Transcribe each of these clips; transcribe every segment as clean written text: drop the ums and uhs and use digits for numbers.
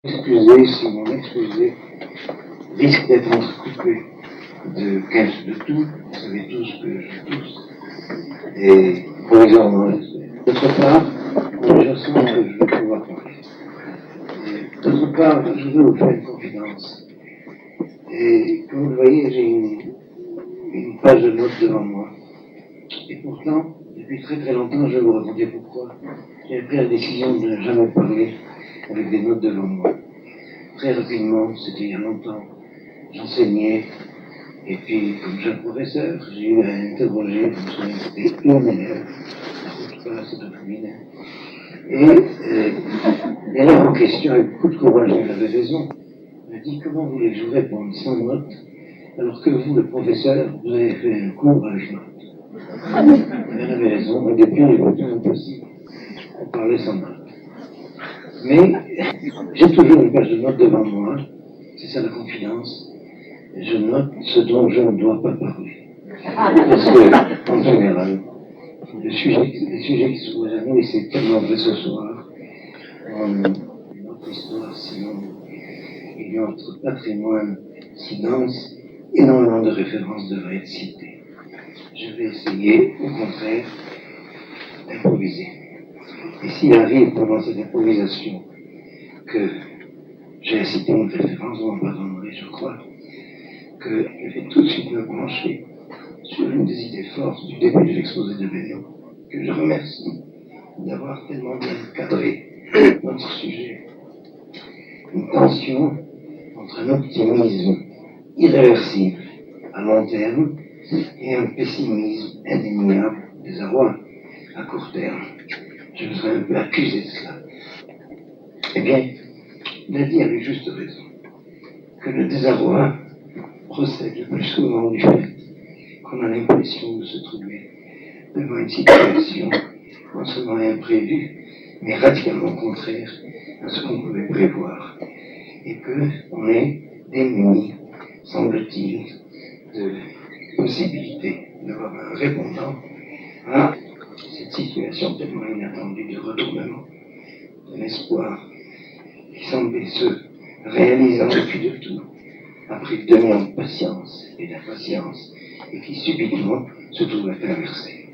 Excusez si mon exposé risque d'être entrecoupé de tout, vous savez tous que je tousse, et provisoirement mon respect. D'autre part, je sens que je vais pouvoir parler. Et d'autre part, je veux vous faire une confidence. Et comme vous le voyez, j'ai une page de notes devant moi. Et pourtant, depuis très très longtemps, je vais vous raconter pourquoi. J'ai pris la décision de ne jamais parler avec des notes devant moi. Très rapidement, c'était il y a longtemps, j'enseignais, et puis comme jeune professeur, j'ai eu à interroger, je me souviens, c'était une élève, en tout cas c'est un féminin. Et l'élève en question, avec beaucoup de courage, elle avait raison, m'a dit: comment voulez-vous que je vous réponde sans notes, alors que vous, le professeur, vous avez fait un cours avec notes? Elle avait raison, au début, il était impossible, on parlait sans notes. Mais j'ai toujours une page de notes devant moi, c'est ça la confidence. Je note ce dont je ne dois pas parler. Parce que, en général, les sujets qui se posent à nous, et c'est tellement vrai ce soir, notre histoire, sinon, il y a notre patrimoine, silence, énormément de références devraient être citées. Je vais essayer, au contraire, d'improviser. Et s'il arrive pendant cette improvisation que j'ai cité une référence, vous m'en pardonnerez, je crois, que je vais tout de suite me pencher sur une des idées fortes du début de l'exposé de Benoît, que je remercie d'avoir tellement bien cadré notre sujet. Une tension entre un optimisme irréversible à long terme et un pessimisme indéniable, désarroi à court terme. Je me serais un peu accusé de cela. Eh bien, il a dit avec juste raison que le désarroi procède le plus souvent du fait qu'on a l'impression de se trouver devant une situation non seulement imprévue, mais radicalement contraire à ce qu'on pouvait prévoir, et qu'on est démuni, semble-t-il, de possibilité d'avoir un répondant à cette situation tellement inattendue de retournement d'un espoir qui semblait se réalisant depuis de tout, après 2000 ans de patience et d'impatience, et qui subitement se trouvait inversé.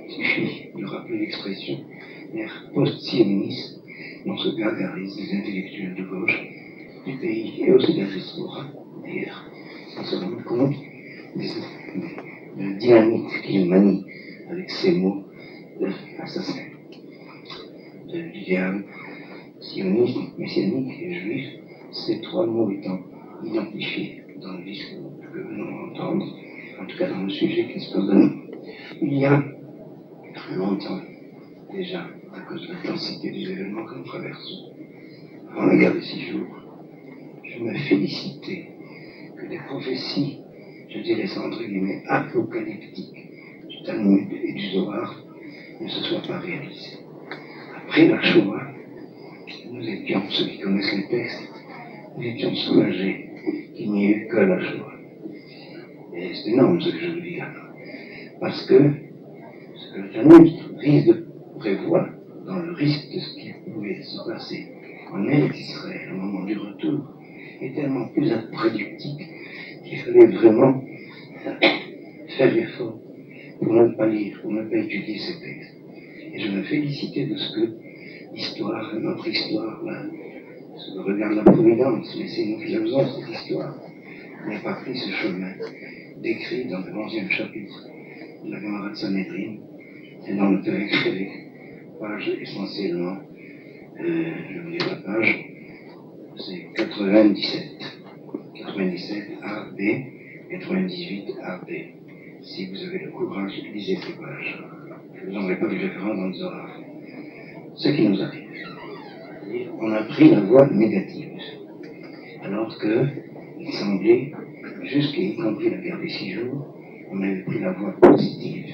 Il suffit de rappeler l'expression l'ère post-sioniste dont se gargarisent les intellectuels de gauche du pays et aussi de la diaspora, d'ailleurs, sans se rendre compte de la dynamite qu'il manie avec ces mots assassins, de l'idéal sioniste, messianique et juif, ces trois mots étant identifiés dans le discours que nous venons d'entendre, en tout cas dans le sujet qui se pose à nous. Il y a longtemps déjà, à cause de l'intensité des événements que nous traversons, avant la guerre des 6 jours, je me félicitais que des prophéties, je dirais ça entre guillemets, apocalyptiques du Talmud et du Zohar ne se soient pas réalisées. Après la Shoah, nous étions, ceux qui connaissent les textes, nous étions soulagés qu'il n'y ait eu que la Shoah. Et c'est énorme ce que je vous dis là. Parce que ce que le Talmud risque de prévoir dans le risque de ce qui pouvait se passer en Eretz Israël au moment du retour est tellement plus imprédictique qu'il fallait vraiment faire l'effort pour ne pas lire, pour ne pas étudier ces textes. Et je me félicitais de ce que l'histoire, notre histoire, le regard de la Providence, mais c'est nous qui faisons cette histoire, n'ait pas pris ce chemin décrit dans le 11e chapitre de la Gemara de Sanhedrin, et dans le Perek Chelek, page essentiellement, je vous dis la page, c'est 97 AB, 98 AB. Si vous avez le courage, lisez ces pages. Je ne vous enverrai pas de référence dans le Zohar. Ce qui nous arrive, c'est-à-dire on a pris la voie négative, alors que il semblait, jusqu'y compris la guerre des 6 jours, on avait pris la voie positive.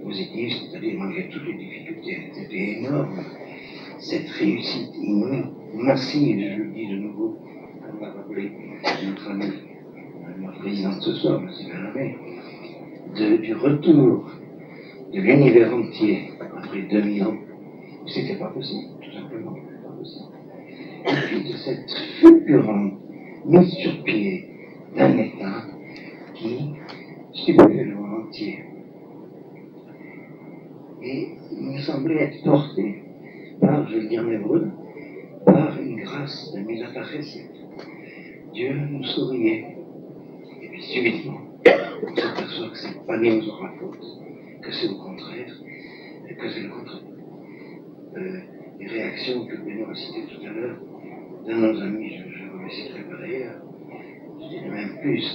Positive, c'est-à-dire malgré toutes les difficultés, c'était énorme. Cette réussite inouïe, massive, je le dis de nouveau, comme l'a rappelé notre ami, notre présidente ce soir, M. Benamé, du retour de l'univers entier après 2000 ans, c'était pas possible, tout simplement, pas possible. et puis de cette fulgurante mise sur pied d'un État qui stupéfait le monde entier. Et il me semblait être porté par, je vais le dire en hébreu, par une grâce de Milatachesed. Dieu nous souriait. Et puis subitement, on s'aperçoit que c'est pas nous aura faute, que c'est au contraire, que c'est le contraire. Les réactions que Benoît a citées tout à l'heure, d'un de nos amis, je vous les citerai par ailleurs, je dirais même plus,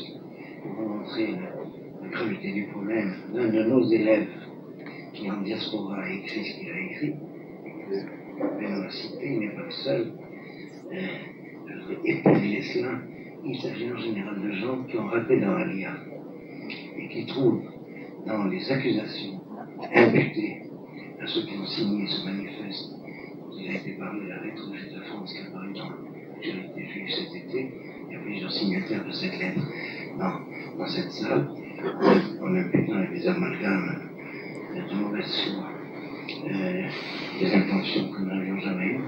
pour vous montrer la gravité du problème, d'un de nos élèves qui en diaspora a écrit ce qu'il a écrit, que Benoît a cité, il n'est pas le seul. Je voudrais épingler cela. Il s'agit en général de gens qui ont raté dans l'Aliyah et qui trouvent dans les accusations imputées à ceux qui ont signé ce manifeste. Il a été parlé de la lettre de Juifs de France qui a paru dans l'actualité juive cet été. Il y a plusieurs signataires de cette lettre dans cette salle, en imputant avec des amalgames de mauvaise foi, des intentions que nous n'avions jamais eues.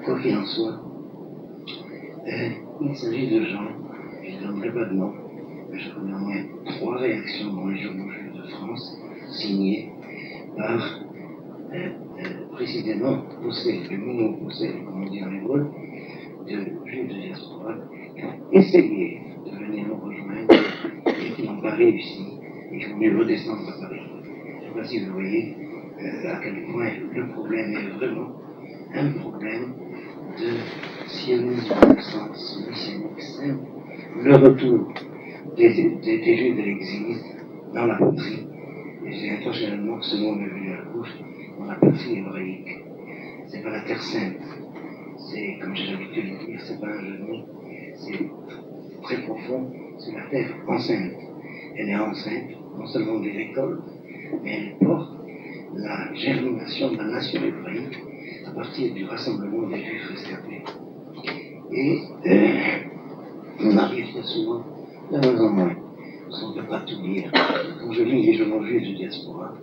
Quoi qu'il en soit, il s'agit de gens, je ne donnerai pas de nom, mais je connais au moins 3 réactions dans les journaux juifs de France, signées par précisément le mono-possède, comme on dit en hébreu, de juifs de diaspora, qui ont essayé de venir nous rejoindre et qui n'ont pas réussi et qui ont dû redescendre à Paris. Je ne sais pas si vous voyez à quel point le problème est vraiment un problème de sionisme au sens messianique simple, le retour des juifs de l'exil dans la patrie. Et j'ai intentionnellement que ce mot m'est venu à la bouche, dans la patrie hébraïque. C'est pas la terre sainte. C'est, comme j'ai l'habitude de dire, c'est pas un jeu de mots. C'est très profond. C'est la terre enceinte. Elle est enceinte, non seulement des récoltes, mais elle porte la germination de la nation hébraïque à partir du rassemblement des juifs rescapés. Et on arrive très souvent, de moins en moins, parce qu'on ne peut pas tout lire. Quand je lis les journaux juifs de diaspora,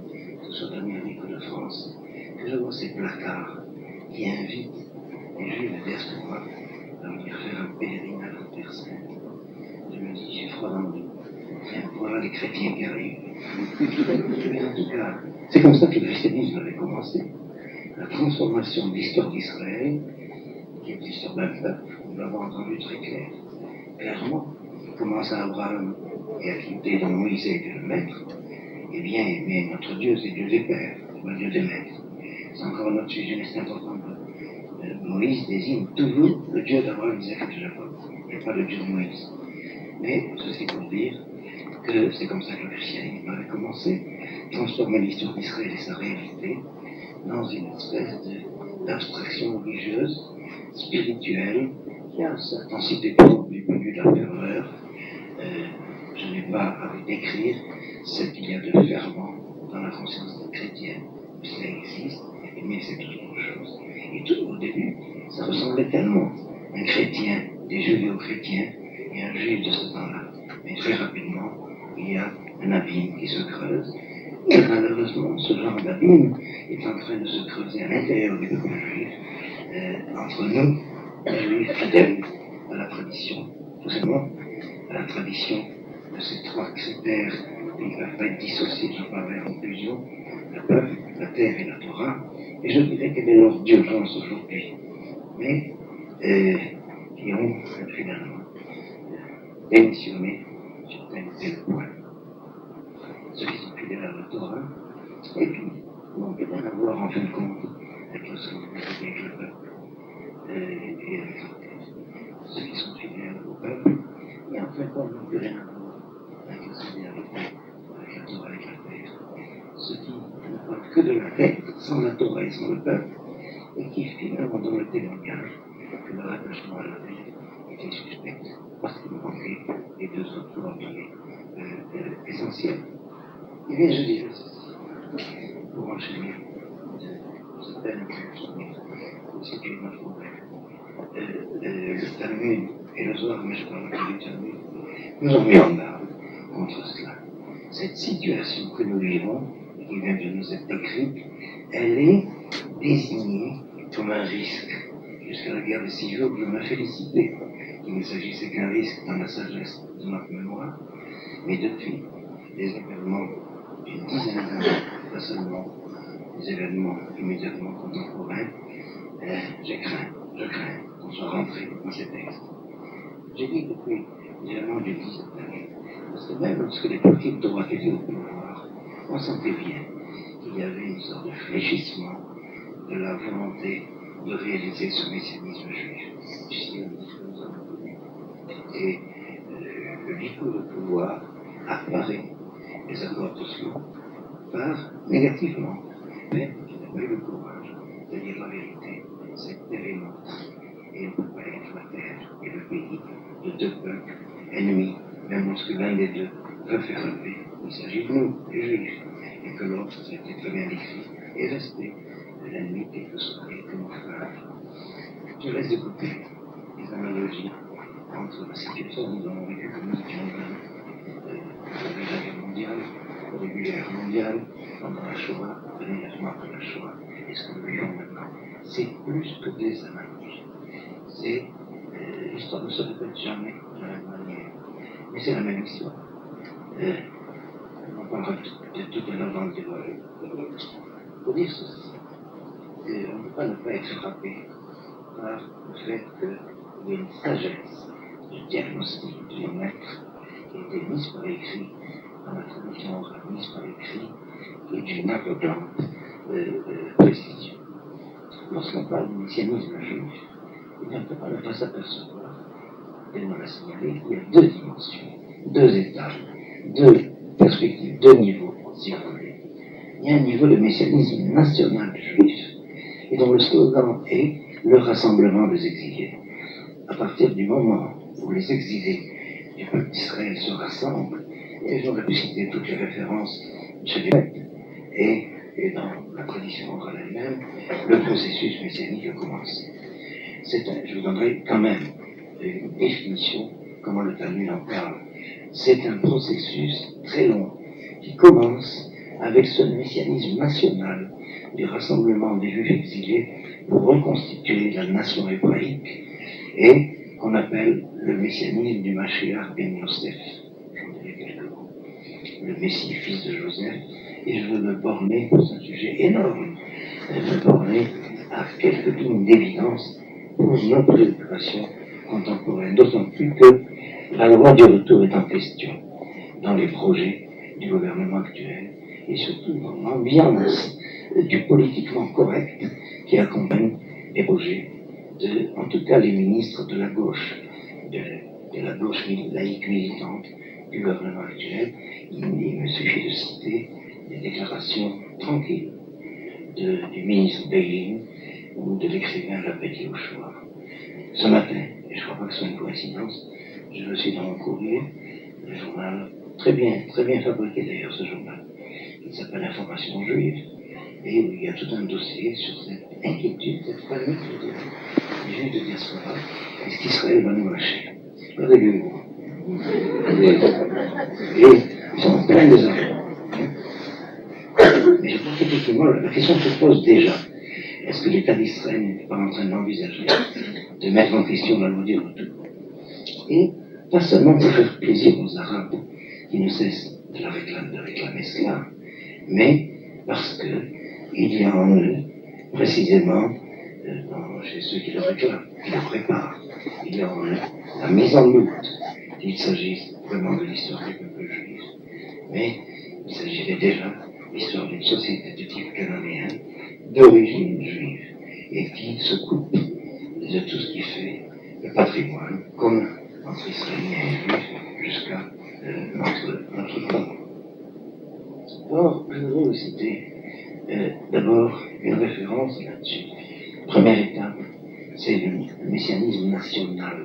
que ce soit d'Amérique ou de France, que je vois ces placards qui invitent les juifs de diaspora à venir faire un pèlerinage en Terre Sainte, je me dis, j'ai froid dans le dos. Voilà les chrétiens qui arrivent. Mais en tout cas, c'est comme ça que le christianisme avait commencé. La transformation de l'histoire d'Israël, qui est l'histoire d'un peuple, nous l'avons entendu très clairement, qui commence à Abraham et à quitter dont Moïse a été le maître. Eh bien, mais notre Dieu, c'est Dieu des pères, c'est pas Dieu des maîtres. C'est encore notre sujet, mais c'est important. Moïse désigne toujours le Dieu d'Abraham, Isaac et de Jacob, et pas le Dieu de Moïse. Mais ceci pour dire que c'est comme ça que le christianisme avait commencé, transformer l'histoire d'Israël et sa réalité dans une espèce d'abstraction religieuse, spirituelle, qui a cette intensité du point de vue de la ferveur. Je n'ai pas à vous décrire ce qu'il y a de fervent dans la conscience chrétienne, cela existe, mais c'est autre chose. Et tout au début, ça ressemblait tellement à un chrétien, des judéo-chrétiens, et un juif de ce temps-là. Mais très rapidement, il y a un abîme qui se creuse. Et malheureusement, ce genre d'abîme est en train de se creuser à l'intérieur du peuple juif, entre nous, les juifs fidèles à la tradition, tout simplement à la tradition de ces 3 critères qui ne peuvent pas être dissociés, j'en parlerai en conclusion, le peuple, la terre et la Torah. Et je dirais quelle est leur d'urgence aujourd'hui, mais qui ont finalement démissionné sur tel ou tel point. Ceux qui sont fidèles à la Torah, et puis n'ont rien à voir en fin de compte avec le solidarité avec le peuple et avec la terre. Ceux qui sont fidèles au peuple, et en fin de compte n'ont rien à voir avec la solidarité, avec la Torah, avec la terre. Ceux qui ne parlent que de la terre, sans la Torah et sans le peuple, et qui finalement donnent le témoignage que leur attachement à la terre était suspect, parce qu'il manquait les 2 autres coordonnées essentielles. Eh bien, je dirais ceci, pour enchaîner cette belle introduction, c'est une autre problème. Le Talmud et le Zohar, mais je parle pas du Talmud, nous ont mis en garde contre cela. Cette situation que nous vivons, qui vient de nous être décrite, elle est désignée comme un risque. Jusqu'à la guerre des 6 jours, je me félicitais qu'il ne s'agissait qu'un risque dans la sagesse de notre mémoire. Mais depuis les événements d'une dizaine d'années, pas seulement des événements immédiatement contemporains, je crains qu'on soit rentré dans ces textes. J'ai dit depuis évidemment d'une dizaine d'années, parce que même lorsque les partis de droite étaient au pouvoir, on sentait bien qu'il y avait une sorte de fléchissement de la volonté de réaliser ce messianisme juif. Et le Likoud au pouvoir apparaît, les accords sociaux, par négativement, mais il n'a pas eu le courage de dire la vérité. C'est terrible. Et on ne peut pas être la terre et le pays de deux peuples ennemis, même lorsque l'un des deux veut faire la paix. Il s'agit de nous, les juifs, et que l'autre, ça a été très bien décrit, est resté l'ennemi quel que soit les camouflages. Je laisse écouter les analogies entre la situation que nous avons vécue comme nous étions la Deuxième Guerre mondiale, au début de la guerre mondiale, pendant la Shoah, immédiatement après la Shoah, et ce que nous vivons maintenant. C'est plus que des analogies. C'est l'histoire ne se répète jamais de la même manière. Mais c'est la même histoire. On parlera de tout à l'heure dans le débat. Pour dire ceci, on ne peut pas ne pas être frappé par le fait qu'il y a une sagesse de diagnostic du maître qui a été mise par écrit dans la tradition orale, mise par écrit, et d'une aveuglante précision. Lorsqu'on parle du messianisme juif, on ne peut pas ne pas s'apercevoir, tellement l'a signalé, qu'il y a deux dimensions, deux étages, deux perspectives, deux niveaux, si vous voulez. Il y a un niveau de messianisme national juif, et dont le slogan est le rassemblement des exilés. À partir du moment où les exilés du peuple d'Israël se rassemblent, et j'aurais pu citer toutes les références chez les Grecs, et dans la tradition orale elle-même, le processus messianique a commencé. Je vous donnerai quand même une définition, comment le Talmud en parle. C'est un processus très long qui commence avec ce messianisme national du rassemblement des Juifs exilés pour reconstituer la nation hébraïque et qu'on appelle le messianisme du Mashiach ben Yosef. J'en dirai quelques mots. Le Messie, fils de Joseph, et je veux me borner, c'est un sujet énorme, me borner à quelques lignes d'évidence pour nos préoccupations contemporaines, d'autant plus que la loi du retour est en question dans les projets du gouvernement actuel et surtout dans l'ambiance du politiquement correct qui accompagne les projets en tout cas les ministres de la gauche, de la gauche laïque militante du gouvernement actuel. Il me suffit de citer des déclarations tranquilles du ministre Begin ou de l'écrivain Lapet Yehoshua. Ce matin, et je ne crois pas que ce soit une coïncidence, je suis dans mon courrier, le journal, très bien fabriqué d'ailleurs ce journal, qui s'appelle Information juive, et où il y a tout un dossier sur cette inquiétude, cette panique, je dirais, des juifs de diaspora, est-ce qu'Israël va nous lâcher? Regardez-vous. Et ils sont pleins des enfants. Mais je pense qu'effectivement, la question se pose déjà. Est-ce que l'État d'Israël n'est pas en train d'envisager de mettre en question la loi du retour? Et pas seulement pour faire plaisir aux Arabes qui ne cessent de réclamer cela, mais parce qu'il y a en eux, précisément, chez ceux qui le réclament, qui le préparent, il y a en eux la mise en doute qu'il s'agisse vraiment de l'histoire du peuple juif, mais il s'agirait déjà de l'histoire d'une société de type cananéen, d'origine juive, et qui se coupe de tout ce qui fait le patrimoine commun entre Israéliens et Juifs jusqu'à notre temps. Or, je voudrais vous citer d'abord une référence là-dessus. Première étape, c'est le messianisme national,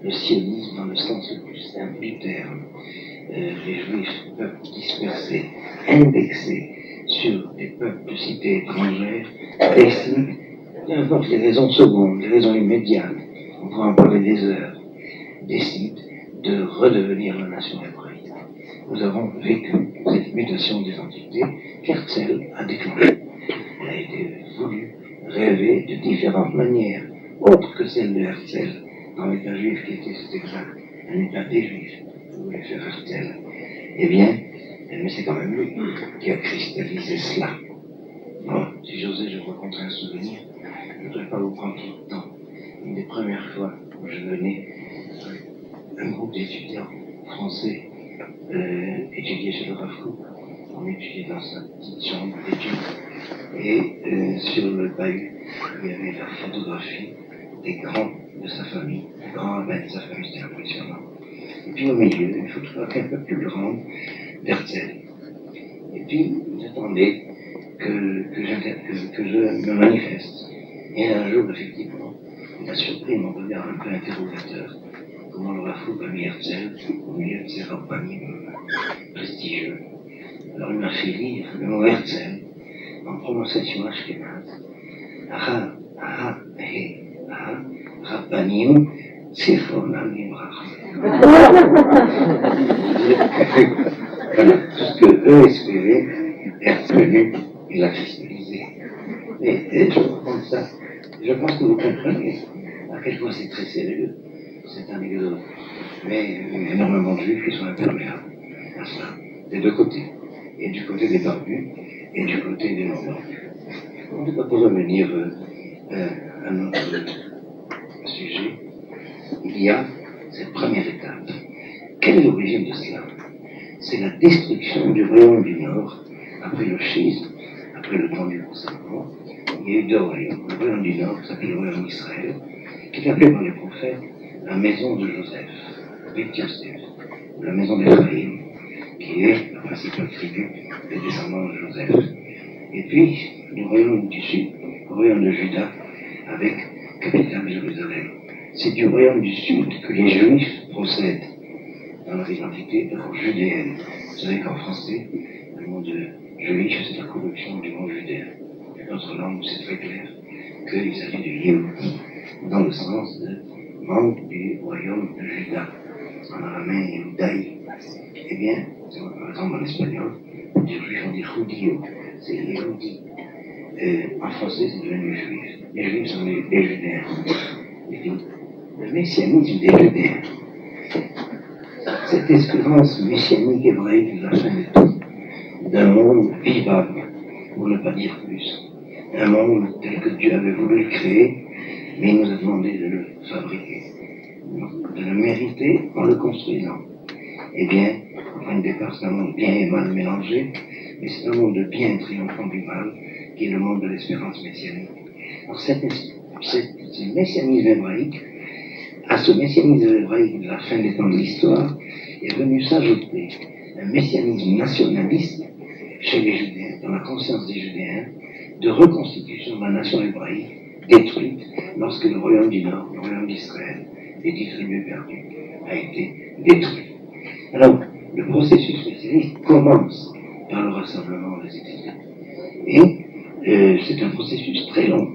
le sionisme dans le sens le plus simple du terme. Les Juifs, peuples dispersés, indexés sur des peuples de cités étrangères, décident, peu importe les raisons secondes, les raisons immédiates, on pourra en parler des heures, décident de redevenir la nation hébraïque. Nous avons vécu cette mutation d'identité qu'Herzl a déclenchée. Elle a été voulue, rêvée avait de différentes manières, autres que celles de Herzl, dans l'État juif qui était, c'est exact, un État des Juifs, vous voulez faire Herzl. Eh bien, mais c'est quand même lui qui a cristallisé cela. Bon, si j'osais, je vous raconterais un souvenir. Je ne voudrais pas vous prendre tout le temps. Une des premières fois où je venais, un groupe d'étudiants français étudiait chez le Rav Kook. On étudiait dans sa petite chambre d'études. Et sur le bahut, il y avait la photographie des grands de sa famille, des grands rabbins de sa famille, c'était impressionnant. Et puis au milieu, une photographie un peu plus grande d'Herzl. Et puis, j'attendais que je me manifeste. Et un jour, effectivement, il a surpris mon regard un peu interrogateur. Comment le Rav Kook a mis Herzl au milieu de ces rabbins prestigieux. Alors il m'a fait lire le mot Herzl en prononciation ashkénaze. Rabbanim Zichronam Libracha. Voilà, tout ce que eux espéraient est revenu, il l'a cristallisé. Et je raconte ça. Je pense que vous comprenez à quel point c'est très sérieux, cette anecdote. Mais il y a énormément de juifs qui sont imperméables à cela, des deux côtés. Et du côté des barbus, et du côté des non-barbus. En tout cas, pour revenir à notre sujet, il y a cette première étape. Quelle est l'origine de cela? C'est la destruction du royaume du Nord, après le schisme, après le temps du consentement. Il y a eu deux royaumes. Le royaume du Nord, qui s'appelle le royaume d'Israël, qui est appelé par les prophètes la maison de Joseph, Beth Yosef, ou la maison d'Éphraïm, qui est la principale tribu des descendants de Joseph. Et puis, le royaume du Sud, le royaume de Juda, avec capitale Jérusalem. C'est du royaume du Sud que les Juifs procèdent dans leur identité judéenne. Vous savez qu'en français, le mot de juif, c'est la corruption du mot judéen. Dans notre langue, c'est très clair qu'il s'agit de Yehudi, dans le sens de membre du royaume de Juda. En araméen, Yehudaï. Eh bien, par exemple en espagnol, pour dire juif, on dit judío, c'est Yehudi. En français, c'est devenu juif. Les juifs sont les judéens. Et puis, le messianisme des judéens, cette espérance messianique hébraïque de la fin des temps, d'un monde vivable, pour ne pas dire plus, un monde tel que Dieu avait voulu le créer, mais il nous a demandé de le fabriquer, de le mériter en le construisant. Eh bien, au point de départ, c'est un monde bien et mal mélangé, mais c'est un monde de bien triomphant du mal, qui est le monde de l'espérance messianique. Alors, ce messianisme hébraïque, à ce messianisme hébraïque de la fin des temps de l'histoire, est venu s'ajouter un messianisme nationaliste chez les Judéens, dans la conscience des Judéens, de reconstitution de la nation hébraïque détruite lorsque le royaume du Nord, le royaume d'Israël, les 10 tribus perdues, a été détruit. Alors, le processus messianique commence par le rassemblement des exilés. Et c'est un processus très long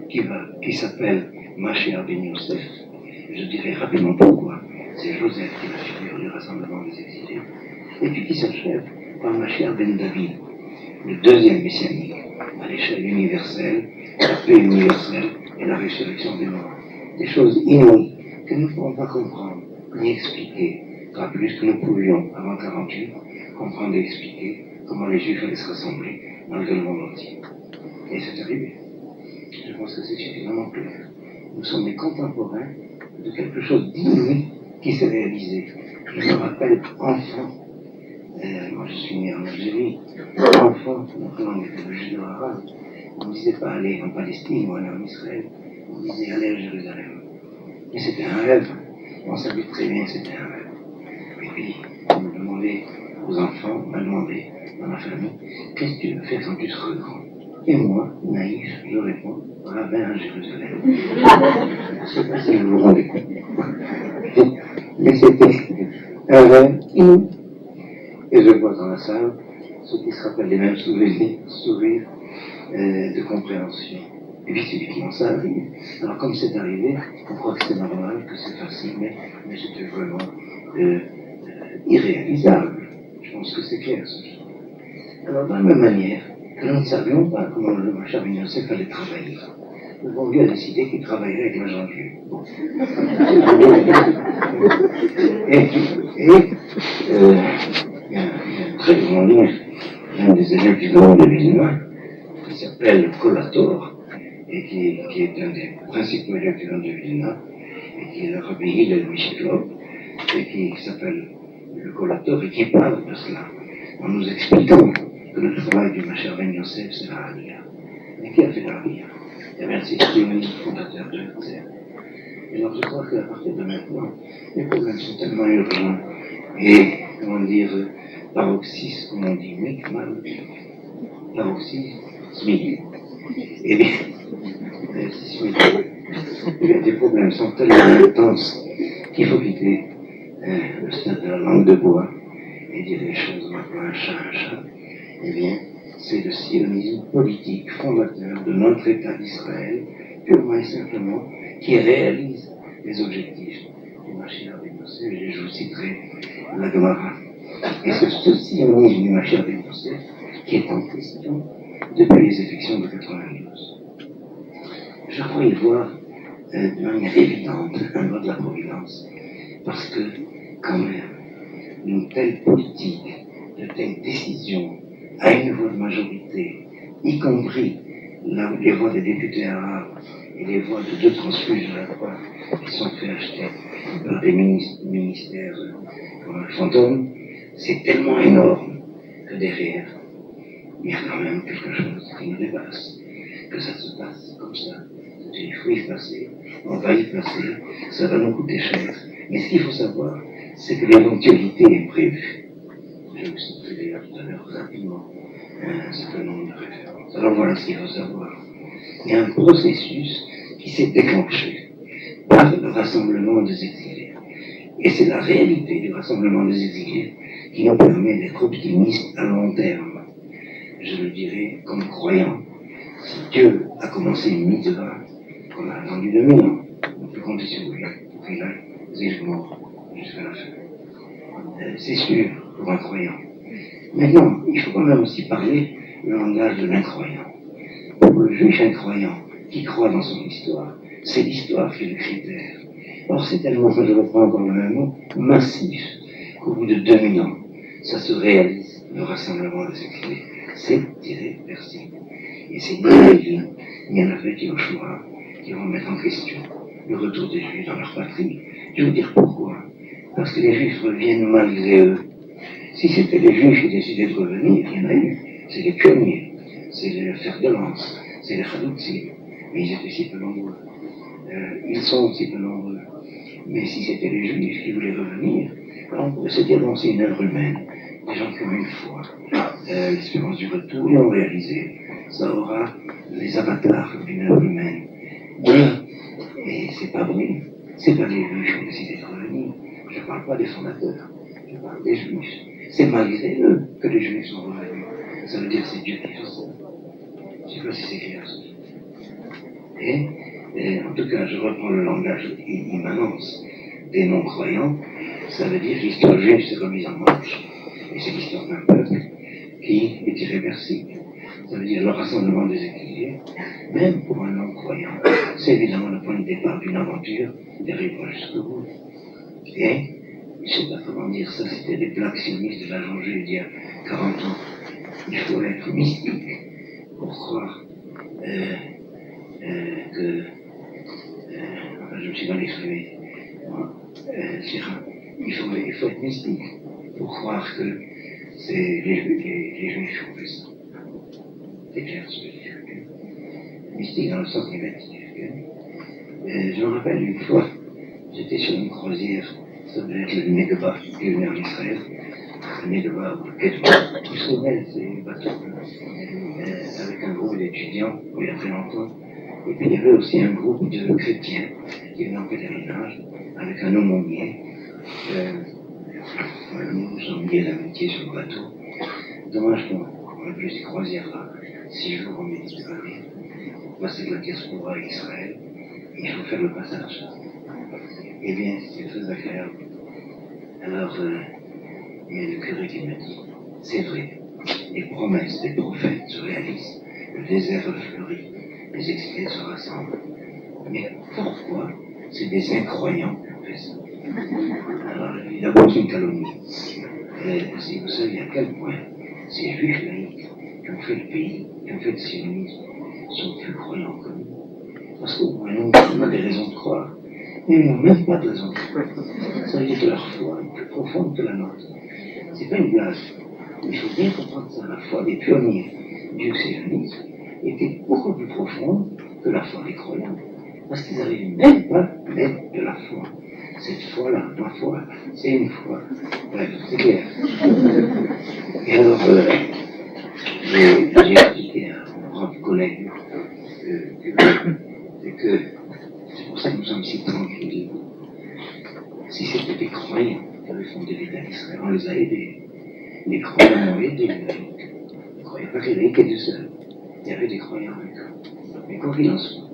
qui s'appelle Mashiach ben Yosef. Je dirais rapidement pourquoi. C'est Joseph qui est la figure du rassemblement des exilés. Et puis qui s'achève par Mashiach ben David, le deuxième messianique, à l'échelle universelle, la paix universelle et la résurrection des morts. Des choses inouïes que nous ne pouvons pas comprendre ni expliquer, pas plus que nous pouvions, avant 48, comprendre et expliquer comment les Juifs allaient se rassembler malgré le monde entier. Et c'est arrivé. Je pense que c'est suffisamment clair. Nous sommes des contemporains de quelque chose d'inouï qui s'est réalisé. Je me rappelle, enfant, moi je suis né en Algérie, enfant, notre langue était le judéo-arabe, on ne disait pas aller en Palestine ou aller en Israël, on disait aller à Jérusalem. Mais c'était un rêve, on savait très bien que c'était un rêve. Et puis, on me demandait aux enfants, on m'a demandé dans ma famille, qu'est-ce que tu veux faire quand tu seras grand? Et moi, naïf, je réponds, rabbin à Jérusalem. Je ne sais pas si vous vous rendez compte. Mais c'était un rêve inouï. Et je vois dans la salle ceux qui se rappellent les mêmes sourires de compréhension. Et puis subitement ça arrive. Alors comme c'est arrivé, on croit que c'est normal, que c'est facile, mais c'était vraiment irréalisable. Je pense que c'est clair ce genre. Alors de la même manière que nous ne savions pas comment le Mashiach ben Yosef allait travailler. le bon Dieu a décidé qu'il travaillerait avec ma Jean-Jules. Bon. Il y a un très grand livre, un des élèves du Grand de Villeneuve, qui s'appelle Collator, et qui est un des principaux élèves du Grand de Villeneuve, et qui est le rabbi de Louis Chiclot, et qui s'appelle le Collator, et qui parle de cela, en nous expliquant que le travail du Macher Ben Yosef, c'est la Aliyah. Mais qui a fait la Aliyah? Il y avait un système fondateur de l'Herzl. Et donc je crois qu'à partir de maintenant, les problèmes sont tellement urgents et, comment dire, paroxysme, comme on dit, mal, paroxysme, et bien, les problèmes sont tellement intenses qu'il faut quitter le stade de la langue de bois et dire les choses maintenant un chat. Eh bien, c'est le sionisme politique fondateur de notre État d'Israël, purement et simplement, qui réalise les objectifs du Mashiach ben Yosef, et je vous citerai la Gemara. Et c'est ce sionisme du Mashiach ben Yosef qui est en question depuis les élections de 92. Je crois y voir de manière évidente un mot de la Providence, parce que, quand même, une telle politique, de telles décisions, à une voix de majorité, y compris là où les voix des députés arabes et les voix de deux transfuges de la droite qui sont fait acheter par des ministères fantômes, c'est tellement énorme que derrière, il y a quand même quelque chose qui nous dépasse, que ça se passe comme ça. Il faut y passer, on va y passer, ça va nous coûter cher. Mais ce qu'il faut savoir, c'est que l'éventualité est prévue. Je vous citerai d'ailleurs tout à l'heure rapidement un certain nombre de références. Alors voilà ce qu'il faut savoir. Il y a un processus qui s'est déclenché par le rassemblement des exilés. Et c'est la réalité du rassemblement des exilés qui nous permet d'être optimistes à long terme. Je le dirais comme croyant. Si Dieu a commencé une mitzvah, qu'on a attendu 2000 ans, on peut compter sur lui pour qu'il aille zéro jusqu'à la fin. C'est sûr pour un croyant. Maintenant, il faut quand même aussi parler le langage de l'incroyant. Pour le juif incroyant qui croit dans son histoire, c'est l'histoire qui est le critère. Or, c'est tellement, je reprends encore le même mot, massif, qu'au bout de 2000 ans, ça se réalise, le rassemblement des exilés. C'est irréversible. Et c'est ni ni Anafet Yoshua qui vont mettre en question le retour des Juifs dans leur patrie. Je veux dire pourquoi. Parce que les Juifs reviennent malgré eux. Si c'était les Juifs qui décidaient de revenir, il y en a eu. C'est les pionniers, c'est les fers de lance, c'est les Chaloutzim. Mais ils étaient si peu nombreux. Ils sont si peu nombreux. Mais si c'était les Juifs qui voulaient revenir, alors on pourrait se dire, bon, c'est une œuvre humaine. Des gens qui ont une foi, l'espérance du retour, ils l'ont réalisé. Ça aura les avatars d'une œuvre humaine. Et c'est pas vrai. C'est pas les Juifs qui ont décidé de revenir. Je ne parle pas des fondateurs. Je parle des Juifs. C'est malgré eux que les Juifs sont revenus. Ça veut dire que c'est Dieu qui fait ça. Je ne sais pas si c'est clair. Et en tout cas, je reprends le langage immanence des non-croyants. Ça veut dire que l'histoire juive s'est remise en marche. Et c'est l'histoire d'un peuple qui est irréversible. Ça veut dire le rassemblement des exilés, même pour un non-croyant. C'est évidemment le point de départ d'une aventure qui arrivera jusqu'au bout. Et, je ne sais pas comment dire ça, c'était des plaques sionistes de la Jean-Jules il y a 40 ans. Il faut être mystique pour croire que... enfin, je me suis mal exprimé. Il faut être mystique pour croire que c'est les Juifs qui ont fait ça. C'est clair ce que je dis. Mystique dans le sens négatif. Je me rappelle une fois, j'étais sur une croisière, ça devait être le Negba qui est venu en Israël. Le Negba ou le Kedba. Vous savez, c'est une bateau avec un groupe d'étudiants, il y a très longtemps. Et puis il y avait aussi un groupe de chrétiens qui venaient en pèlerinage avec un aumônier. Nous sommes liés d'amitié sur le bateau. Dommage qu'on ait plus ces croisières-là, 6 jours en Méditerranée, passer de la diaspora à Israël, il faut faire le passage. Eh bien, c'est très agréable. Alors, il y a le curé qui m'a dit, c'est vrai, les promesses des prophètes se réalisent, le désert fleurit, les extraits se rassemblent. Mais pourquoi c'est des incroyants qui ont fait ça? Alors, évidemment, c'est une calomnie. Et si vous savez à quel point ces juifs laïcs qui ont fait le pays, qui ont fait le sionisme, sont plus croyants que nous. Parce qu'au moins, on a des raisons de croire. Et ils n'ont même pas de raison de croire. Ça veut dire que leur foi est plus profonde que la nôtre. C'est pas une blague. Il faut bien comprendre ça. La foi des pionniers du sionisme était beaucoup plus profonde que la foi des croyants. Parce qu'ils n'arrivaient même pas à mettre de la foi. Cette foi-là, ma foi, c'est une foi. Bref, c'est clair. Et alors, j'ai expliqué à mon grand collègue que c'est pour ça que nous sommes si tranquilles. Si c'était des croyants qui avaient fondé l'État d'Israël, on les a aidés. Les croyants ont aidé les laïcs. Ils ne croyaient pas que les laïcs étaient seuls. Il y avait des croyants avec eux. Mais quoi qu'il en soit,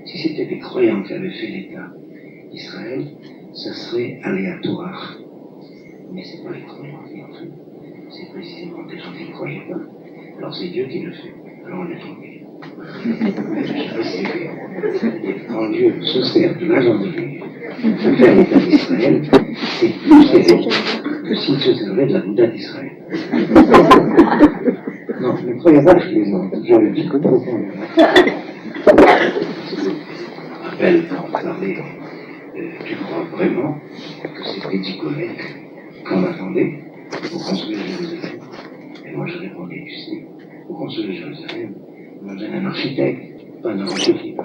si c'était des croyants qui avaient fait l'État d'Israël, ça serait aléatoire. Mais ce n'est pas les croyants qui ont fait. C'est précisément des gens qui ne croyaient pas. Alors c'est Dieu qui le fait. Alors on est tranquille. Quand Dieu se sert de l'agent de Dieu pour faire l'État d'Israël, c'est plus sérieux que s'il se servait de la Bouddha d'Israël. Non, ne croyez pas que je les montre. Je le dis profondément. Je rappelle, quand vous parlez, tu crois vraiment que c'était Dick qu'on attendait pour construire Jérusalem? Et moi je répondais, tu sais, pour construire Jérusalem, on a besoin d'un architecte, pas d'un architecte.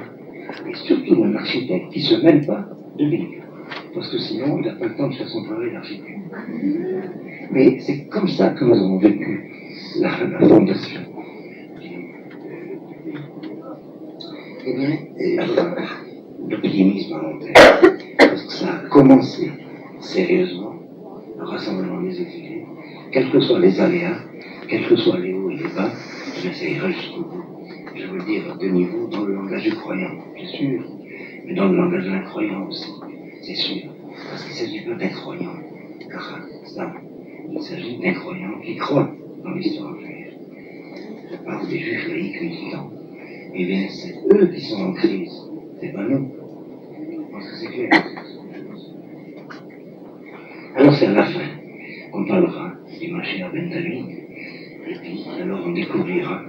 Et surtout un architecte qui ne se mêle pas de Bible. Parce que sinon, il n'a pas le temps de faire son travail d'architecte. Mais c'est comme ça que nous avons vécu la fondation. Eh bien, l'optimisme à long terme, parce que ça a commencé sérieusement, le rassemblement des exilés, quels que soient les aléas, quels que soient les hauts et les bas, mais ça ira jusqu'au bout. Je veux dire à deux niveaux, dans le langage du croyant, c'est sûr, mais dans le langage de l'incroyant aussi, c'est sûr, parce qu'il ne s'agit pas d'incroyants, car ça, il s'agit d'incroyants qui croient dans l'histoire juive. Je parle des juifs laïcs militants. Eh bien, c'est eux qui sont en crise, c'est pas nous. Je pense que c'est clair. Alors c'est à la fin qu'on parlera du Mashiach ben David, et puis alors on découvrira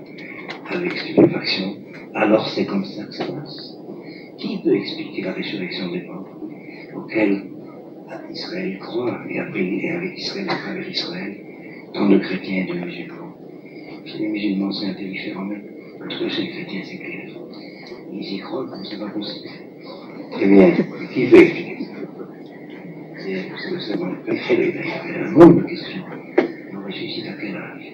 avec stupéfaction, alors c'est comme ça que ça passe. Qui peut expliquer la résurrection des morts, auquel Israël croit, et avec Israël, à travers Israël, tant de chrétiens et de musulmans? Chez les musulmans, c'est indifférent, mais en tout cas chez les chrétiens, c'est clair. Ils y croient comme c'est pas possible. Eh bien, qui peut expliquer ça? C'est le second préféré, d'ailleurs. Il y a un nombre de questions. On ressuscite à quel âge?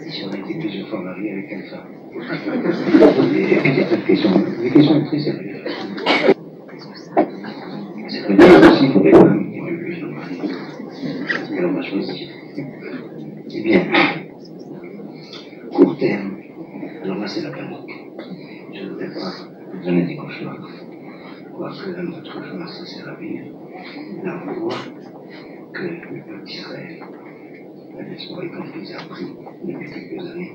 Si on a été plusieurs fois marié avec quelle femme? Et des tas de questions. Des questions très sérieuses. C'est peut-être aussi pour les femmes qui ont eu plusieurs maris. Et on va choisir. Eh bien, court terme. Alors là, c'est la panique. Je ne voudrais pas vous donner des cauchemars. Quoique notre cauchemar, ça sert à vivre. Là, on voit que le peuple d'Israël, l'exploit y compris, a pris depuis quelques années,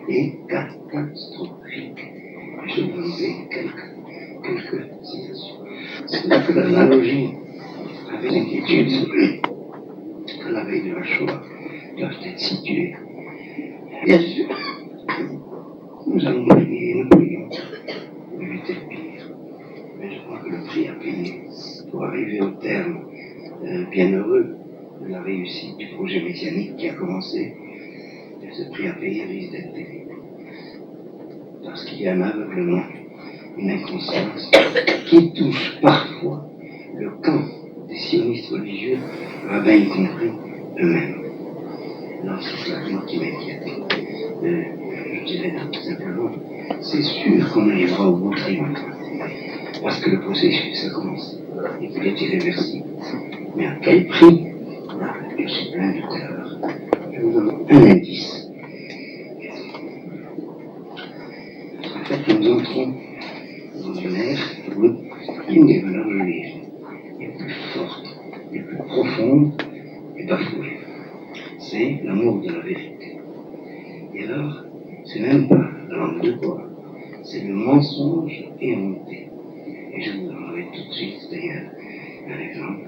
est catastrophique. Je vais vous donner quelques citations. C'est-à-dire que l'analogie avec l'inquiétude à la veille de la Shoah doivent être situées. Bien sûr, nous allons prier, nous prions pour éviter le pire. Mais je crois que le prix à payer pour arriver au terme bienheureux de la réussite du projet messianique qui a commencé, ce prix à payer risque d'être terrible. Parce qu'il y a un aveuglement, une inconscience qui touche parfois le camp des sionistes religieux, rabbins y compris eux-mêmes. Alors c'est ça qui m'inquiète. Je dirais simplement, c'est sûr qu'on arrivera au bout triomphe. Parce que le processus a commencé et qu'il est irréversible. Mais à quel prix? Là, je suis plein de terreur. Je vous donne un indice. En fait, nous entrons dans une ère où une des valeurs juives les plus fortes, les plus profondes est bafouée. C'est l'amour de la vérité. Et alors, c'est même pas la langue de bois, c'est le mensonge éhonté. Et je vous donnerai tout de suite, d'ailleurs, un exemple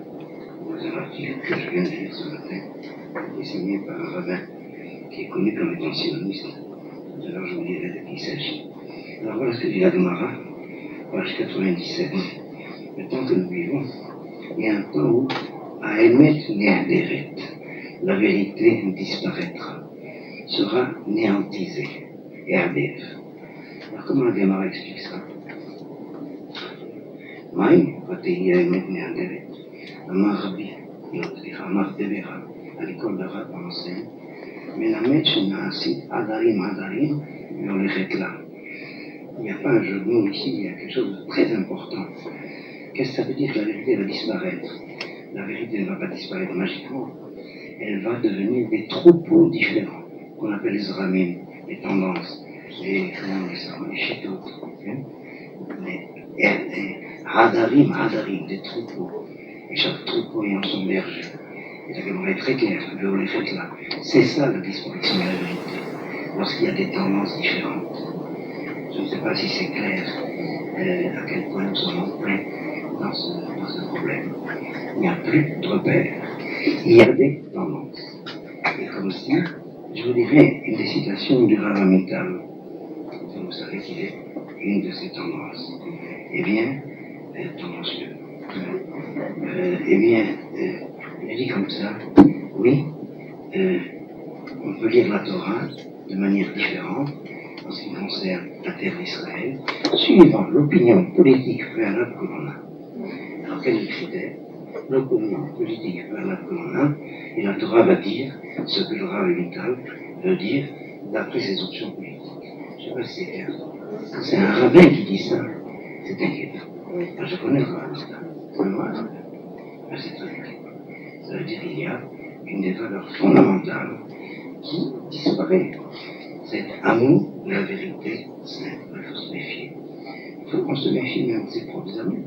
dans un article que je viens de lire ce matin, qui est signé par un rabbin qui est connu comme étant sioniste. Alors je vous dirai de qui il s'agit. Alors voilà ce que dit la Gemara, page 97. Le temps que nous vivons, il y a un temps où Haemet Neaderet, la vérité disparaîtra, sera néantisée, et Ardef. Alors comment la Gemara explique ça? Maï, Vatei Haemet Neaderet, Amar Rabbi, Amar Devera, à l'école de Rav enseigne, mais la Mèche Naasi, Adarim, Adarim, Yolechet là. Il n'y a pas un jeu de mots ici, il y a quelque chose de très important. Qu'est-ce que ça veut dire que la vérité va disparaître? La vérité ne va pas disparaître magiquement. Elle va devenir des troupeaux différents, qu'on appelle les zramim, les tendances, les chitotes, les hadarim, des troupeaux. Et chaque troupeau ayant son berger. Et la Gemara est très claire, là. C'est ça la disparition de la vérité, lorsqu'il y a des tendances différentes. Je ne sais pas si c'est clair à quel point nous sommes en plein dans ce problème. Il n'y a plus de repères. Il y a des tendances. Et comme si, je vous dirais une des citations du Rav Amital. Vous savez qu'il est une de ces tendances. Eh bien, tendancieux. Il dit comme ça, oui, on peut lire la Torah de manière différente en ce qui concerne la terre d'Israël, suivant l'opinion politique préalable que l'on a. Alors quel est le critère? L'opinion politique préalable que l'on a, et la Torah va dire ce que le Rav Amital veut dire d'après ses options politiques. Je ne sais pas si c'est clair. Quand c'est un rabbin qui dit ça, c'est inquiétant. Alors, je connais le Rav Amital, c'est le Rav. C'est très inquiétant. Ça veut dire qu'il y a une des valeurs fondamentales qui disparaît. C'est amour de la vérité sainte. Il faut se méfier. Il faut qu'on se méfie même de ses propres amis,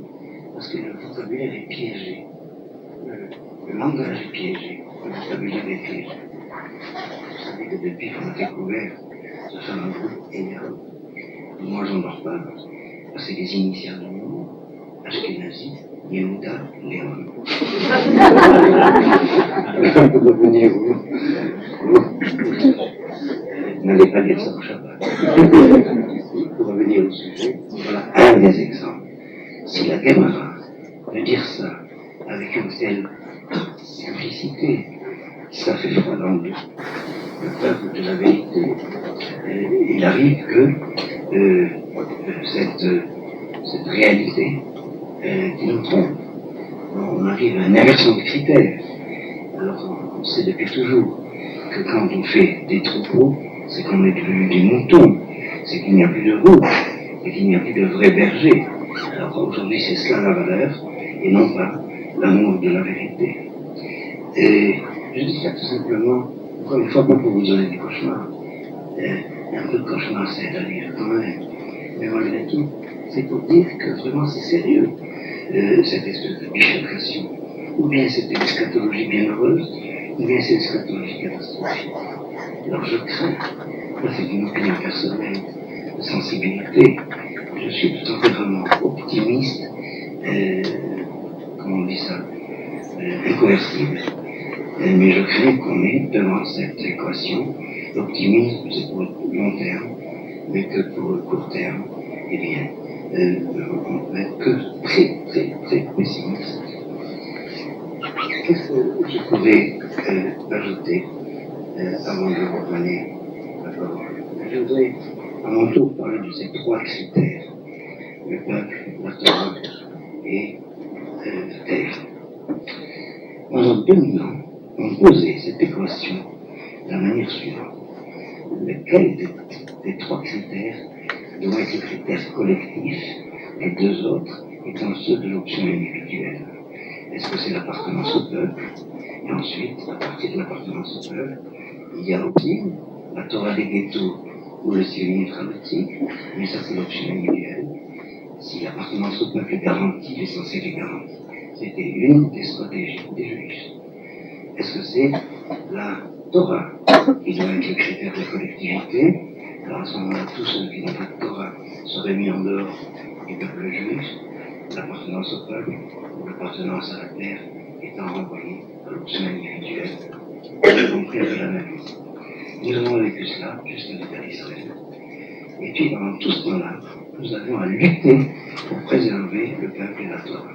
parce que le vocabulaire est piégé. Le langage est piégé. Le vocabulaire est piégé. Vous savez que depuis qu'on a découvert ce fameux groupe énorme, moi j'en dors pas, parce que c'est les initiales de mon nom, Ashkenazi, Yehuda, Léon. Vous devenez vous. N'allez pas dire ça au Shabbat. Pour revenir au sujet, voilà un des exemples. Si la Gemara veut dire ça avec une telle simplicité, ça fait froid dans le dos. Le peuple de la vérité, il arrive que cette réalité qui nous trompe, on arrive à une inversion de critères. Alors on sait depuis toujours que quand on fait des troupeaux, c'est qu'on n'est plus des moutons, c'est qu'il n'y a plus de route, et qu'il n'y a plus de vrais bergers. Alors aujourd'hui c'est cela la valeur, et non pas l'amour de la vérité. Et je dis ça tout simplement, encore une fois, pas pour vous donner des cauchemars. Un peu de cauchemar, c'est à dire quand même. Mais malgré tout, c'est pour dire que vraiment c'est sérieux, cette espèce de bifurcation. Ou bien c'est une eschatologie bienheureuse, ou bien c'est une eschatologie catastrophique. Alors je crains, ça c'est une opinion personnelle de sensibilité, je suis de tempérament optimiste, comment on dit ça, incoercible. Mais je crains qu'on est devant cette équation. L'optimisme, c'est pour le long terme, mais que pour le court terme, eh bien, on peut être que très pessimiste. Qu'est-ce que je pourrais ajouter avant de revenir la parole? Je voudrais à mon tour parler de ces trois critères: le peuple, la Torah et la terre. Pendant 2000 ans, on posait cette équation de la manière suivante. Lequel des trois critères doit être le critère collectif, les deux autres étant ceux de l'option individuelle? Est-ce que c'est l'appartenance au peuple? Et ensuite, à partir de l'appartenance au peuple, il y a aussi la Torah des ghettos ou le sionisme dramatique, mais ça c'est l'option individuelle. Si l'appartenance au peuple est garantie, l'essentiel est garanti. C'était une des stratégies des Juifs. Est-ce que c'est la Torah qui doit être le critère de collectivité, Alors à ce moment-là, tous ceux qui n'ont pas de Torah seraient mis en dehors du peuple juif, l'appartenance au peuple ou l'appartenance à la terre étant renvoyée à l'option individuelle, y compris avec la même vie. Nous avons vécu cela jusqu'à l'État d'Israël. Et puis pendant tout ce temps-là, nous avions à lutter pour préserver le peuple et la Torah.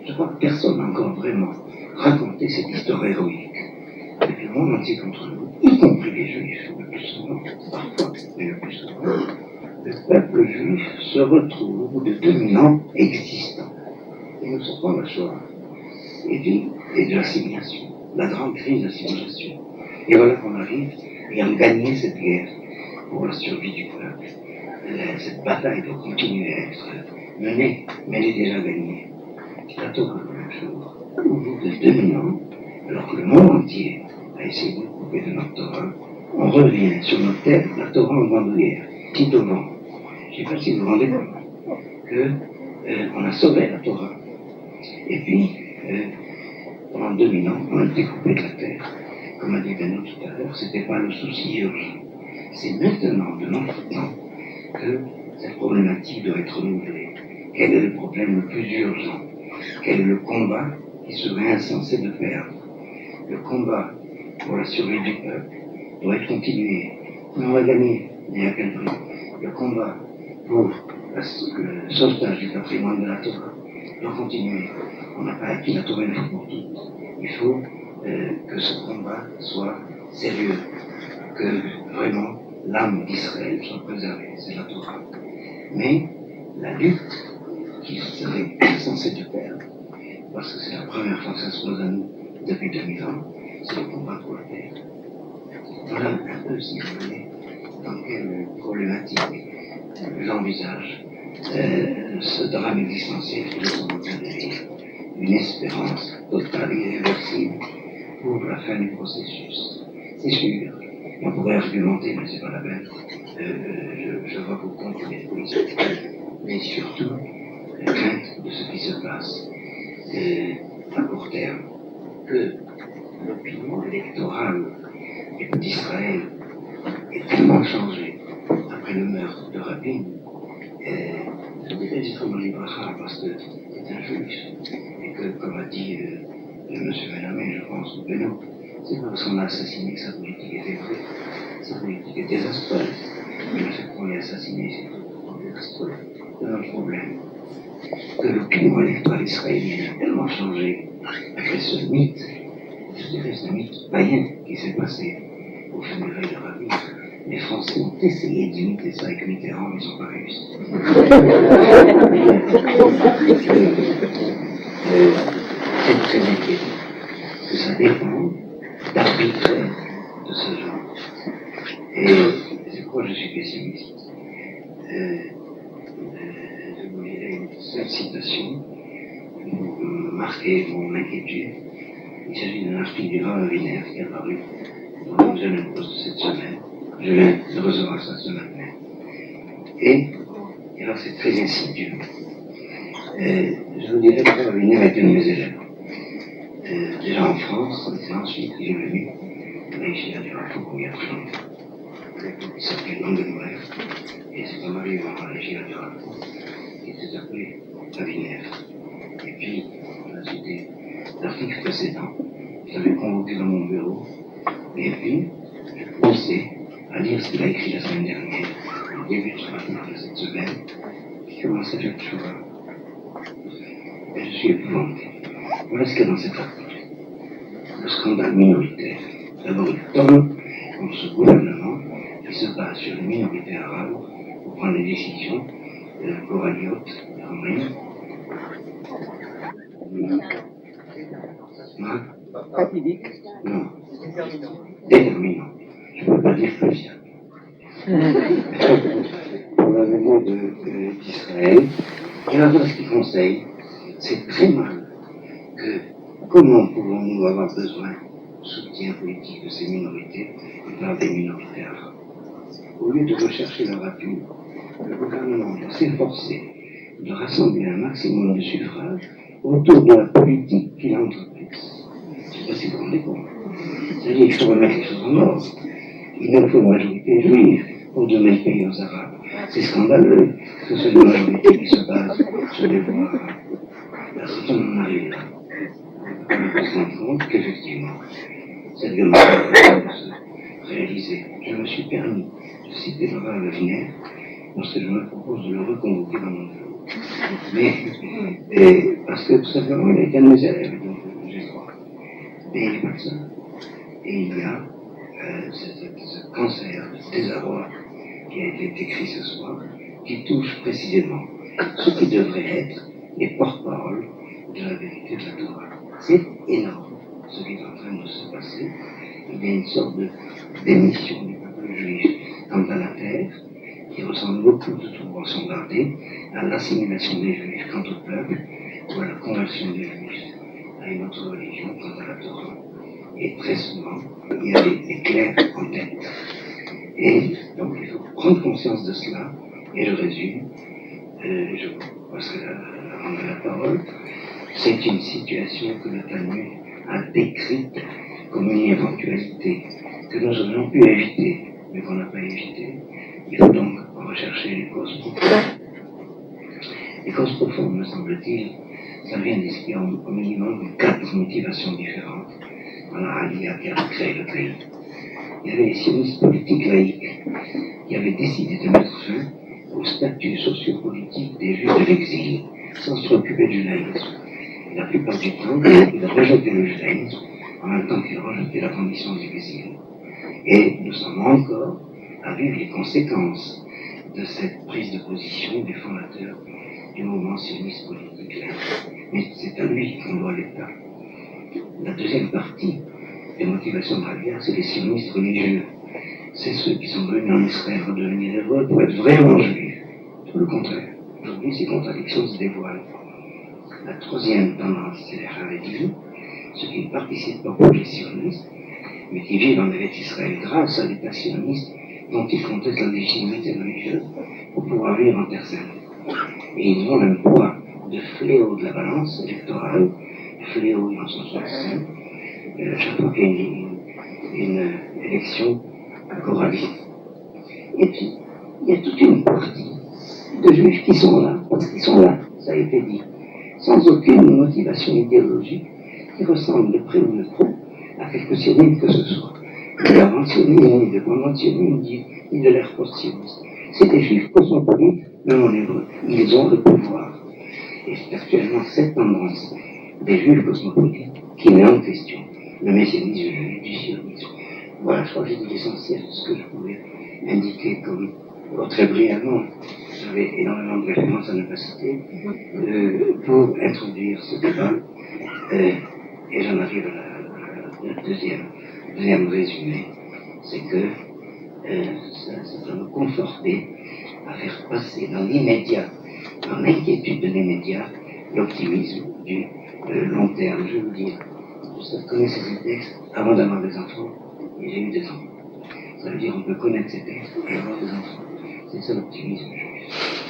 Je crois que personne n'a encore vraiment raconté cette histoire héroïque. Avec le monde entier contre nous, y compris les Juifs, le plus souvent, parfois, mais le plus souvent, le peuple juif se retrouve au bout de 2000 ans existant. Et nous sortons la Shoah. Et puis, et de l'assimilation, la grande crise d'assimilation. Et voilà qu'on arrive et on gagne cette guerre pour la survie du peuple. Cette bataille doit continuer à être menée, mais elle est déjà gagnée. La Torah, la même chose. Au bout de 2000 ans, alors que le monde entier a essayé de couper de notre Torah, on revient sur notre terre, la Torah en bandoulière, petit au vent. Je ne sais pas si vous vous rendez compte qu'on a sauvé la Torah. Et puis, pendant 2000 ans, on a été coupé de la terre. Comme a dit Benoît tout à l'heure, ce n'était pas le souci urgent. C'est maintenant, de notre temps, que cette problématique doit être renouvelée. Quel est le problème le plus urgent? Quel est le combat qui serait insensé de perdre? Le combat pour la survie du peuple doit être continué. On va gagner, mais à quel prix? Le combat pour le sauvetage du patrimoine de la Torah doit continuer. On n'a pas acquis la Torah une fois pour toutes. Il faut que ce combat soit sérieux, que vraiment l'âme d'Israël soit préservée, c'est la Torah. Mais la lutte qui serait censée se perdre, parce que c'est la première fois que ça se pose à nous depuis 2000 ans, c'est le combat pour la terre. Voilà un peu, si vous voulez, dans quelle problématique j'envisage ce drame existentiel que nous sommes en train de vivre. Une espérance totale et irréversible pour la fin du processus. C'est sûr, on pourrait argumenter, mais c'est pas la peine. Je vois vos comptes et les politiques, mais surtout la crainte de ce qui se passe à court terme, que l'opinion électorale d'Israël est tellement changée après le meurtre de Rabin. Je dirais justement l'Ibracha parce que c'est un juif et que, comme a dit M. Benamé, je pense, ou Benoît, c'est pas parce qu'on l'a assassiné que sa politique était vraie. Sa politique est désastreuse. Mais le fait qu'on l'ait assassiné, c'est tout désastreux. C'est notre problème. Que l'opinion électorale israélienne a tellement changé après ce mythe, je dirais ce mythe païen qui s'est passé au funérailles de Rabin. Les Français ont essayé d'imiter ça avec Mitterrand, mais ils n'ont pas réussi. C'est très inquiétant que ça dépend d'arbitraire de ce genre. Et c'est pourquoi je suis pessimiste. Je vous lirai une seule citation pour marquer mon inquiétude. Il s'agit d'un article du Rav Aviner qui est apparu dans le Jeune Post de cette semaine. Je viens de recevoir ça ce matin. Et alors c'est très insidieux. Je vous dirais que Rav Aviner est un de mes élèves. Déjà en France, et ensuite il est venu à la Yeshiva du Rav Kook il y a très longtemps. Il s'appelait Langenwehr, et c'est un mari à la Yeshiva du Rav Kook qui s'est appelé Aviner. Et puis, on a cité l'article précédent, je l'avais convoqué dans mon bureau, et puis, je pensais à lire ce qu'il a écrit la semaine dernière, au début de son article de cette semaine, qui commence à faire Tchouva. Et je suis épouvanté. Voilà ce qu'il y a dans cet article. Le scandale minoritaire. D'abord, il tombe contre ce gouvernement qui se base sur les minorités arabes pour prendre des décisions pluraliotes, romaines. Fatidique. Non. Déterminant. Je ne peux pas dire crucial. Pour l'avenir d'Israël, et alors ce qu'il conseille, c'est très mal que comment pouvons-nous avoir besoin de soutien politique de ces minorités et par des minorités arabes. Au lieu de rechercher leur appui, le gouvernement doit s'efforcer de rassembler un maximum de suffrages autour de la politique qu'il a entreprise. Je ne sais pas si vous vous rendez compte. C'est-à-dire qu'il faut remettre les choses en ordre. Il nous faut une majorité juive pour de mêmes pays aux Arabes. C'est scandaleux que ce soit une majorité qui se base sur des voix. Alors, si on en arrive là, on se rend compte qu'effectivement, cette violence va se réaliser. Je me suis permis de citer Laurent Wagner parce que je me propose de le reconvoquer dans mon bureau. Mais parce que tout simplement, il a été un de mes élèves, donc j'ai droit. Mais il n'est pas le seul. Et il y a ce cancer de désarroi qui a été décrit ce soir, qui touche précisément ce qui devrait être les porte-paroles de la vérité de la Torah. C'est énorme ce qui est en train de se passer. Il y a une sorte de démission du peuple juif quant à la terre, qui ressemble beaucoup de toute proportion gardée à l'assimilation des juifs quant au peuple, ou à la conversion des juifs à une autre religion quant à la Torah. Et très souvent, il y a les clercs en tête. Et donc il faut prendre conscience de cela, et je résume, je passerai la parole. C'est une situation que le Talmud a décrite comme une éventualité que nous aurions pu éviter, mais qu'on n'a pas évité. Il faut donc rechercher les causes profondes. Les causes profondes, me semble-t-il, ça vient d'ici au minimum de 4 motivations différentes dans la Aliyah qui a créé le pays. Il y avait les sionistes politiques laïcs qui avaient décidé de mettre fin au statut sociopolitique des juifs de l'exil, sans se préoccuper du judaïsme. La plupart du temps, ils rejetaient le judaïsme en même temps qu'ils rejetaient la condition de l'exil. Et nous sommes encore à vivre les conséquences de cette prise de position des fondateurs du mouvement sioniste politique laïque. Mais c'est à lui qu'on doit l'État. La deuxième partie des motivations de la guerre, c'est les sionistes religieux. C'est ceux qui sont venus en Israël redevenir hébreux pour être vraiment juifs. Tout le contraire. Aujourd'hui, ces contradictions se dévoilent. La troisième tendance, c'est les Haredim, ceux qui ne participent pas au projet sioniste, mais qui vivent en Eretz Israël grâce à l'État sioniste dont ils contestent la légitimité religieuse pour pouvoir vivre en terre sainte. Et ils ont un poids de fléau de la balance électorale, fléau dans son sens saint, chaque fois qu'il y a une élection coraliste. Et puis, il y a toute une partie de juifs qui sont là, parce qu'ils sont là, ça a été dit, sans aucune motivation idéologique, qui ressemble de près ou de trop à quelque sionisme que ce soit. Ni d'avant-sionisme, ni de pendant-sionisme, ni de l'ère post-sioniste. C'est des juifs cosmopolites, même en hébreu. Ils ont le pouvoir. Et c'est actuellement cette tendance des juifs cosmopolites qui met en question le messianisme du sionisme. Voilà, je crois que j'ai dit l'essentiel de ce que je pouvais indiquer comme très brièvement. J'avais énormément de références à ne pas citer pour introduire ce débat. Et j'en arrive à la deuxième résumé, c'est que ça va nous conforter à faire passer dans l'immédiat, dans l'inquiétude de l'immédiat, l'optimisme du long terme. Je vais vous dire, je connaissais ces textes avant d'avoir des enfants, et j'ai eu des enfants. Ça veut dire qu'on peut connaître ces textes et avoir des enfants. C'est ça l'optimisme juif.